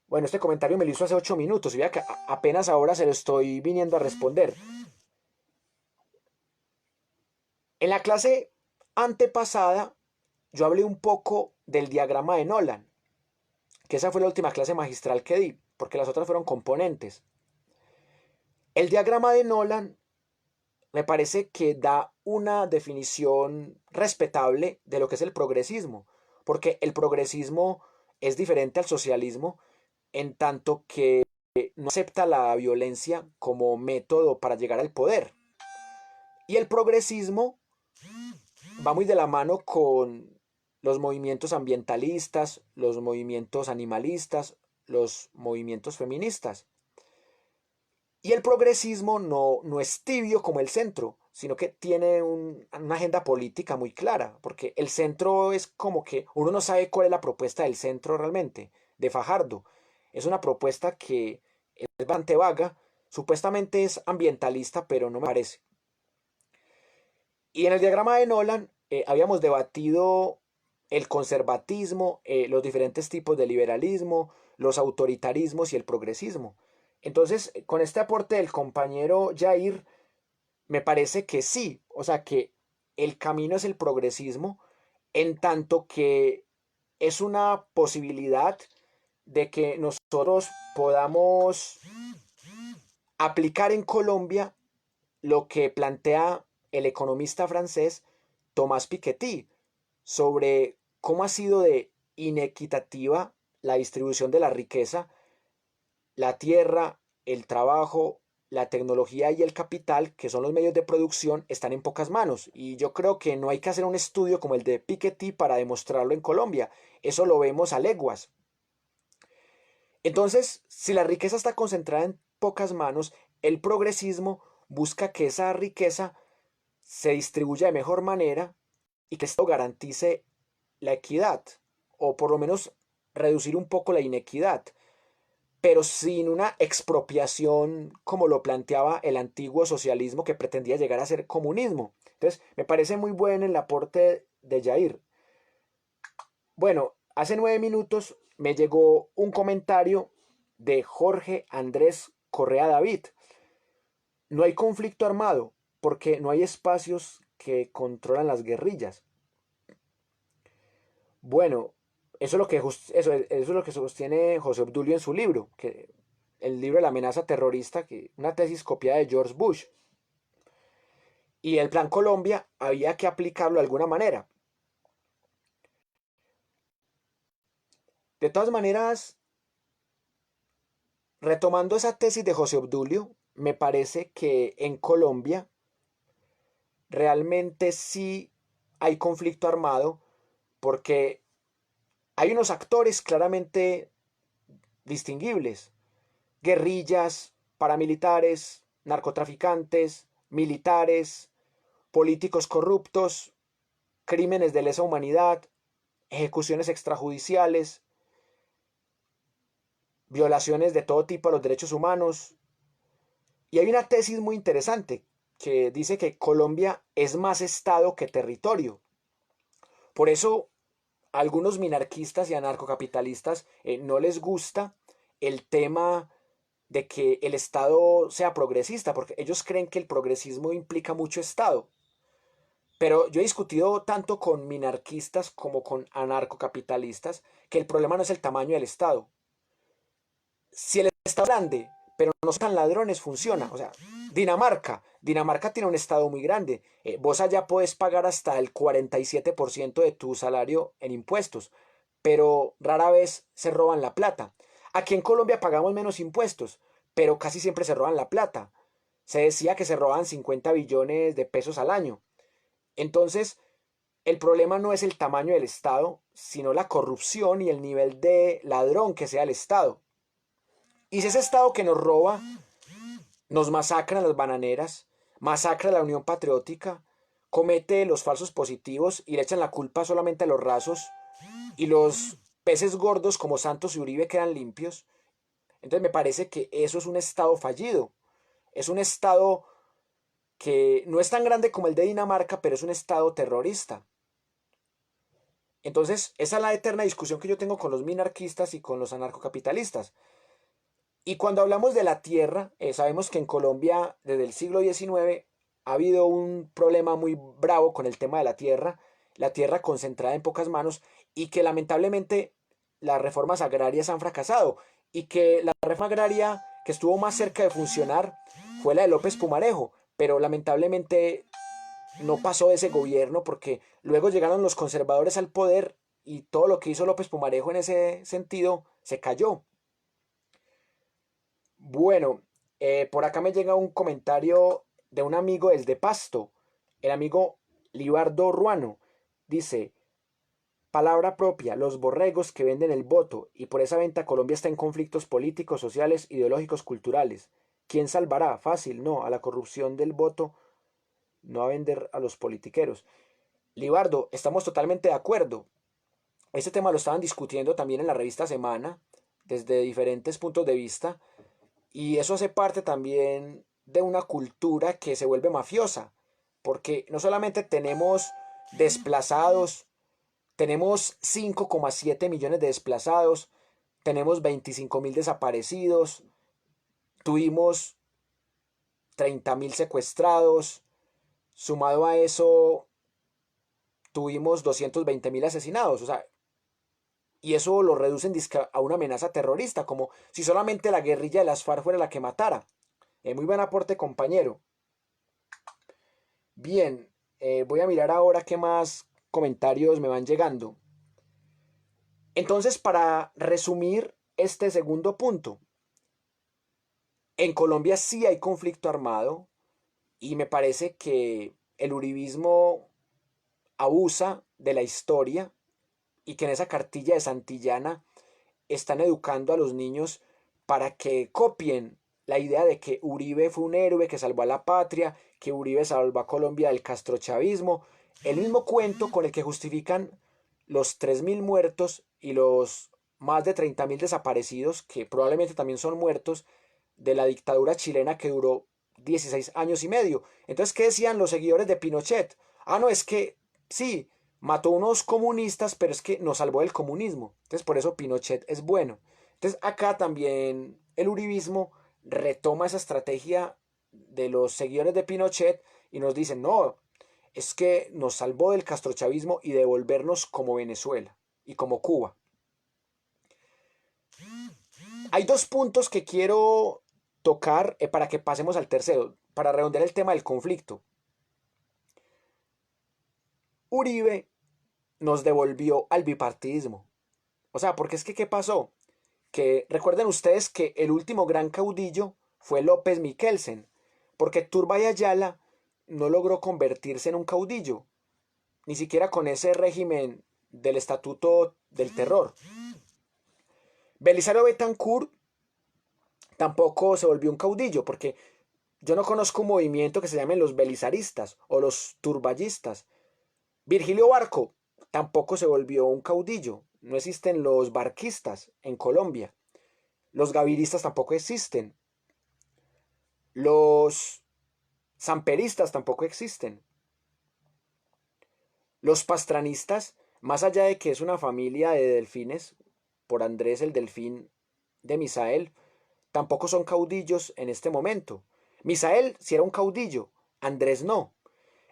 Bueno, este comentario me lo hizo hace 8 minutos y vea que apenas ahora se lo estoy viniendo a responder. En la clase antepasada yo hablé un poco del diagrama de Nolan, que esa fue la última clase magistral que di, porque las otras fueron componentes. El diagrama de Nolan me parece que da una definición respetable de lo que es el progresismo, porque el progresismo es diferente al socialismo en tanto que no acepta la violencia como método para llegar al poder. Y el progresismo va muy de la mano con los movimientos ambientalistas, los movimientos animalistas, los movimientos feministas. Y el progresismo no es tibio como el centro, sino que tiene una agenda política muy clara, porque el centro es como que uno no sabe cuál es la propuesta del centro realmente, de Fajardo. Es una propuesta que es bastante vaga, supuestamente es ambientalista, pero no me parece. Y en el diagrama de Nolan habíamos debatido el conservatismo, los diferentes tipos de liberalismo, los autoritarismos y el progresismo. Entonces, con este aporte del compañero Jair, me parece que sí, o sea que el camino es el progresismo, en tanto que es una posibilidad de que nosotros podamos aplicar en Colombia lo que plantea el economista francés Thomas Piketty sobre cómo ha sido de inequitativa la distribución de la riqueza, la tierra, el trabajo, la tecnología y el capital, que son los medios de producción, están en pocas manos. Y yo creo que no hay que hacer un estudio como el de Piketty para demostrarlo en Colombia. Eso lo vemos a leguas. Entonces, si la riqueza está concentrada en pocas manos, el progresismo busca que esa riqueza se distribuya de mejor manera y que esto garantice la equidad, o por lo menos reducir un poco la inequidad, pero sin una expropiación como lo planteaba el antiguo socialismo que pretendía llegar a ser comunismo. Entonces, me parece muy bueno el aporte de Jair. Bueno, hace 9 minutos me llegó un comentario de Jorge Andrés Correa David. No hay conflicto armado porque no hay espacios que controlan las guerrillas. Bueno, Eso es lo que, eso es lo que sostiene José Obdulio en su libro, que el libro de la amenaza terrorista, que una tesis copiada de George Bush. Y el Plan Colombia había que aplicarlo de alguna manera. De todas maneras, retomando esa tesis de José Obdulio, me parece que en Colombia realmente sí hay conflicto armado porque hay unos actores claramente distinguibles: guerrillas, paramilitares, narcotraficantes, militares, políticos corruptos, crímenes de lesa humanidad, ejecuciones extrajudiciales, violaciones de todo tipo a los derechos humanos. Y hay una tesis muy interesante que dice que Colombia es más Estado que territorio. Por eso a algunos minarquistas y anarcocapitalistas no les gusta el tema de que el Estado sea progresista, porque ellos creen que el progresismo implica mucho Estado. Pero yo he discutido tanto con minarquistas como con anarcocapitalistas que el problema no es el tamaño del Estado. Si el Estado es grande, pero no son tan ladrones, funciona. O sea, Dinamarca tiene un Estado muy grande. Vos allá puedes pagar hasta el 47% de tu salario en impuestos, pero rara vez se roban la plata. Aquí en Colombia pagamos menos impuestos, pero casi siempre se roban la plata. Se decía que se roban 50 billones de pesos al año. Entonces, el problema no es el tamaño del Estado, sino la corrupción y el nivel de ladrón que sea el Estado. Y si ese Estado que nos roba, nos masacra en las bananeras, masacra a la Unión Patriótica, comete los falsos positivos y le echan la culpa solamente a los rasos, y los peces gordos como Santos y Uribe quedan limpios, entonces me parece que eso es un Estado fallido. Es un Estado que no es tan grande como el de Dinamarca, pero es un Estado terrorista. Entonces, esa es la eterna discusión que yo tengo con los minarquistas y con los anarcocapitalistas. Y cuando hablamos de la tierra, sabemos que en Colombia desde el siglo XIX ha habido un problema muy bravo con el tema de la tierra concentrada en pocas manos, y que lamentablemente las reformas agrarias han fracasado, y que la reforma agraria que estuvo más cerca de funcionar fue la de López Pumarejo, pero lamentablemente no pasó ese gobierno porque luego llegaron los conservadores al poder y todo lo que hizo López Pumarejo en ese sentido se cayó. Bueno, por acá me llega un comentario de un amigo desde Pasto, el amigo Libardo Ruano. Dice: palabra propia, los borregos que venden el voto, y por esa venta Colombia está en conflictos políticos, sociales, ideológicos, culturales. ¿Quién salvará? Fácil, no, a la corrupción del voto, no a vender a los politiqueros. Libardo, estamos totalmente de acuerdo. Este tema lo estaban discutiendo también en la revista Semana, desde diferentes puntos de vista, y eso hace parte también de una cultura que se vuelve mafiosa, porque no solamente tenemos desplazados, tenemos 5,7 millones de desplazados, tenemos 25.000 desaparecidos, tuvimos 30.000 secuestrados, sumado a eso tuvimos 220.000 asesinados, o sea, y eso lo reducen a una amenaza terrorista, como si solamente la guerrilla de las FARC fuera la que matara. Muy buen aporte, compañero. Bien, voy a mirar ahora qué más comentarios me van llegando. Entonces, para resumir este segundo punto, en Colombia sí hay conflicto armado, y me parece que el uribismo abusa de la historia, y que en esa cartilla de Santillana están educando a los niños para que copien la idea de que Uribe fue un héroe que salvó a la patria, que Uribe salvó a Colombia del castrochavismo, el mismo cuento con el que justifican los 3.000 muertos y los más de 30.000 desaparecidos, que probablemente también son muertos, de la dictadura chilena que duró 16 años y medio. Entonces, ¿qué decían los seguidores de Pinochet? Ah, no, es que sí, mató unos comunistas, pero es que nos salvó del comunismo. Entonces, por eso Pinochet es bueno. Entonces, acá también el uribismo retoma esa estrategia de los seguidores de Pinochet y nos dicen: no, es que nos salvó del castrochavismo y devolvernos como Venezuela y como Cuba. Hay dos puntos que quiero tocar para que pasemos al tercero, para redondear el tema del conflicto. Uribe nos devolvió al bipartidismo. O sea, porque es que, ¿qué pasó? Que recuerden ustedes que el último gran caudillo fue López Miquelsen, porque Turbay Ayala no logró convertirse en un caudillo, ni siquiera con ese régimen del Estatuto del Terror. Belisario Betancourt tampoco se volvió un caudillo, porque yo no conozco un movimiento que se llamen los belisaristas o los turbayistas. Virgilio Barco tampoco se volvió un caudillo. No existen los barquistas en Colombia. Los gaviristas tampoco existen. Los samperistas tampoco existen. Los pastranistas, más allá de que es una familia de delfines, por Andrés el delfín de Misael, tampoco son caudillos en este momento. Misael sí era un caudillo, Andrés no.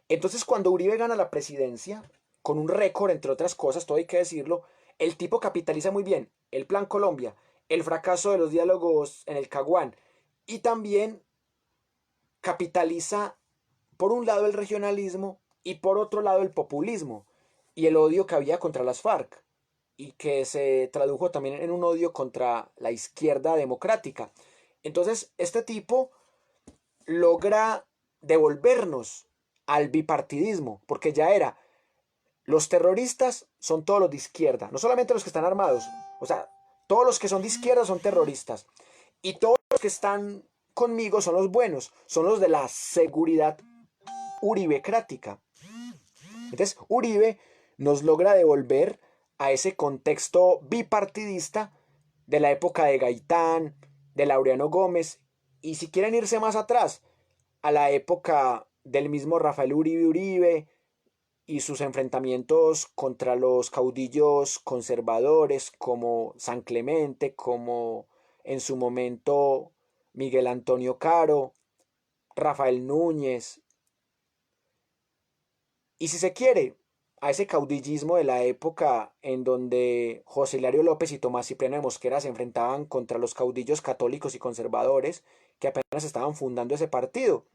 Entonces cuando Uribe gana la presidencia, con un récord, entre otras cosas, todo hay que decirlo, el tipo capitaliza muy bien el Plan Colombia, el fracaso de los diálogos en el Caguán y también capitaliza por un lado el regionalismo y por otro lado el populismo y el odio que había contra las FARC y que se tradujo también en un odio contra la izquierda democrática. Entonces este tipo logra devolvernos al bipartidismo, porque ya era, los terroristas son todos los de izquierda, no solamente los que están armados, o sea, todos los que son de izquierda son terroristas, y todos los que están conmigo son los buenos, son los de la seguridad uribecrática. Entonces, Uribe nos logra devolver a ese contexto bipartidista de la época de Gaitán, de Laureano Gómez, y si quieren irse más atrás, a la época del mismo Rafael Uribe Uribe y sus enfrentamientos contra los caudillos conservadores como San Clemente, como en su momento Miguel Antonio Caro, Rafael Núñez, y si se quiere, a ese caudillismo de la época en donde José Hilario López y Tomás Cipriano de Mosquera se enfrentaban contra los caudillos católicos y conservadores que apenas estaban fundando ese partido,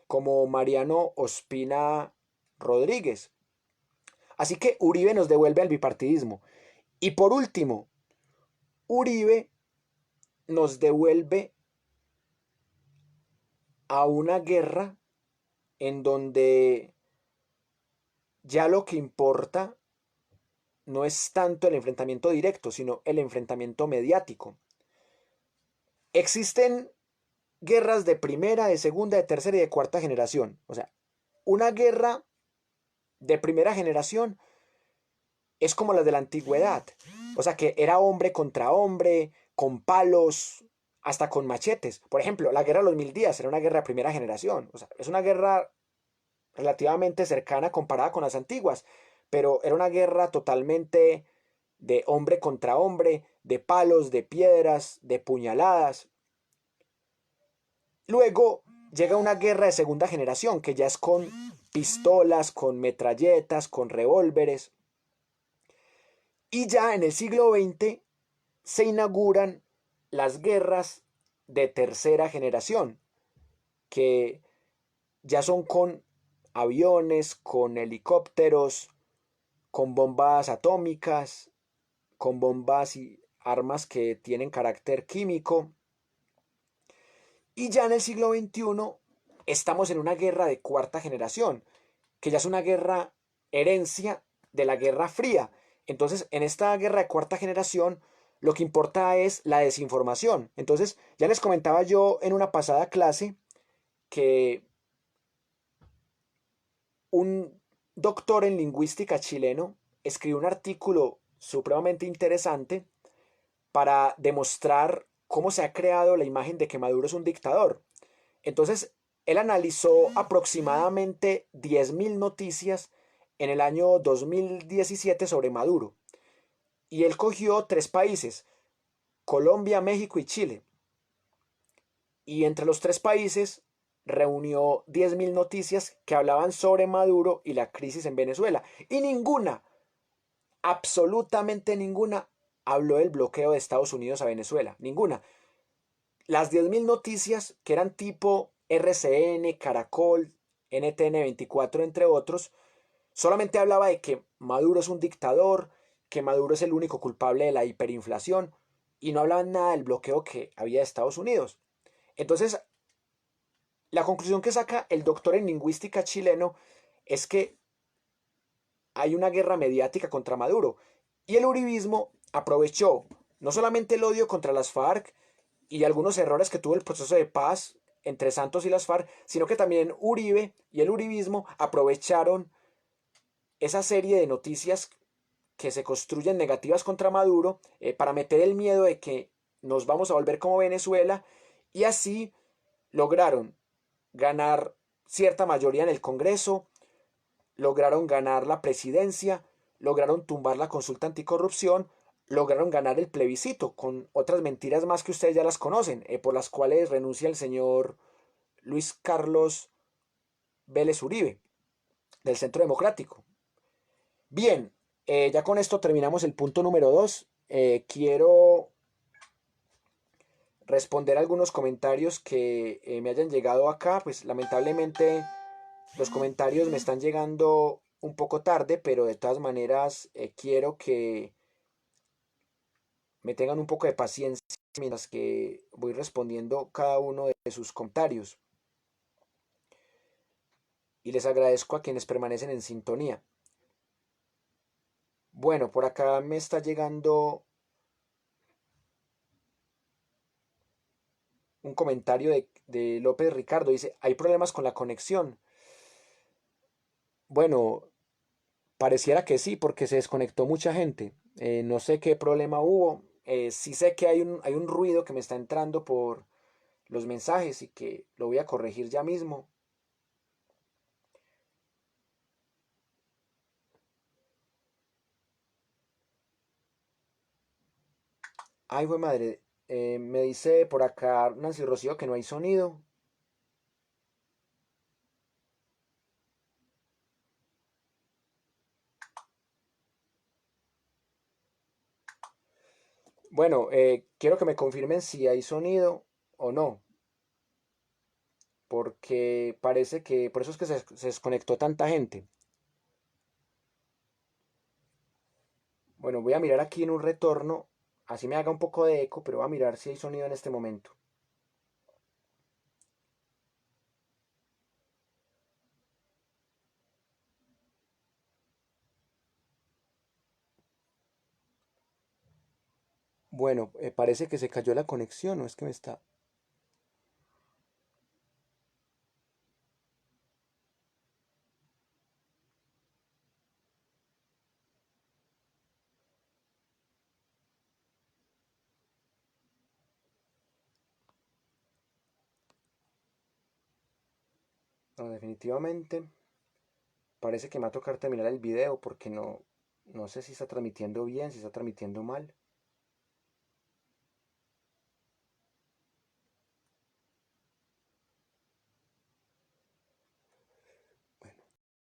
como Mariano Ospina Rodríguez. Así que Uribe nos devuelve al bipartidismo. Y por último, Uribe nos devuelve a una guerra en donde ya lo que importa no es tanto el enfrentamiento directo, sino el enfrentamiento mediático. Existen guerras de primera, de segunda, de tercera y de cuarta generación. O sea, una guerra de primera generación es como las de la antigüedad. O sea, que era hombre contra hombre, con palos, hasta con machetes. Por ejemplo, la guerra de los 1000 días era una guerra de primera generación. O sea, es una guerra relativamente cercana comparada con las antiguas, pero era una guerra totalmente de hombre contra hombre, de palos, de piedras, de puñaladas. Luego llega una guerra de segunda generación, que ya es con pistolas, con metralletas, con revólveres. Y ya en el siglo XX se inauguran las guerras de tercera generación, que ya son con aviones, con helicópteros, con bombas atómicas, con bombas y armas que tienen carácter químico. Y ya en el siglo XXI estamos en una guerra de cuarta generación, que ya es una guerra herencia de la Guerra Fría. Entonces, en esta guerra de cuarta generación, lo que importa es la desinformación. Entonces, ya les comentaba yo en una pasada clase que un doctor en lingüística chileno escribió un artículo supremamente interesante para demostrar cómo se ha creado la imagen de que Maduro es un dictador. Entonces, él analizó aproximadamente 10.000 noticias en el año 2017 sobre Maduro. Y él cogió tres países, Colombia, México y Chile. Y entre los tres países reunió 10.000 noticias que hablaban sobre Maduro y la crisis en Venezuela. Y ninguna, absolutamente ninguna, habló del bloqueo de Estados Unidos a Venezuela. Ninguna. Las 10.000 noticias que eran tipo RCN, Caracol, NTN 24, entre otros, solamente hablaba de que Maduro es un dictador, que Maduro es el único culpable de la hiperinflación, y no hablaban nada del bloqueo que había de Estados Unidos. Entonces, la conclusión que saca el doctor en lingüística chileno es que hay una guerra mediática contra Maduro. Y el uribismo aprovechó no solamente el odio contra las FARC y algunos errores que tuvo el proceso de paz entre Santos y las FARC, sino que también Uribe y el uribismo aprovecharon esa serie de noticias que se construyen negativas contra Maduro para meter el miedo de que nos vamos a volver como Venezuela, y así lograron ganar cierta mayoría en el Congreso, lograron ganar la presidencia, lograron tumbar la consulta anticorrupción, lograron ganar el plebiscito, con otras mentiras más que ustedes ya las conocen, por las cuales renuncia el señor Luis Carlos Vélez Uribe, del Centro Democrático. Bien, ya con esto terminamos el punto número 2. Quiero responder algunos comentarios que me hayan llegado acá. Pues lamentablemente los comentarios me están llegando un poco tarde, pero de todas maneras quiero que me tengan un poco de paciencia mientras que voy respondiendo cada uno de sus comentarios. Y les agradezco a quienes permanecen en sintonía. Bueno, por acá me está llegando un comentario de López Ricardo. Dice, hay problemas con la conexión. Bueno, pareciera que sí, porque se desconectó mucha gente. No sé qué problema hubo. Sí sé que hay un ruido que me está entrando por los mensajes y que lo voy a corregir ya mismo. Ay, fue madre. Me dice por acá Nancy Rocío que no hay sonido. Bueno, quiero que me confirmen si hay sonido o no, porque parece que por eso es que se desconectó tanta gente. Bueno, voy a mirar aquí en un retorno, así me haga un poco de eco, pero voy a mirar si hay sonido en este momento. Bueno, parece que se cayó la conexión, ¿no? Es que me está... No, definitivamente parece que me va a tocar terminar el video porque no sé si está transmitiendo bien, si está transmitiendo mal.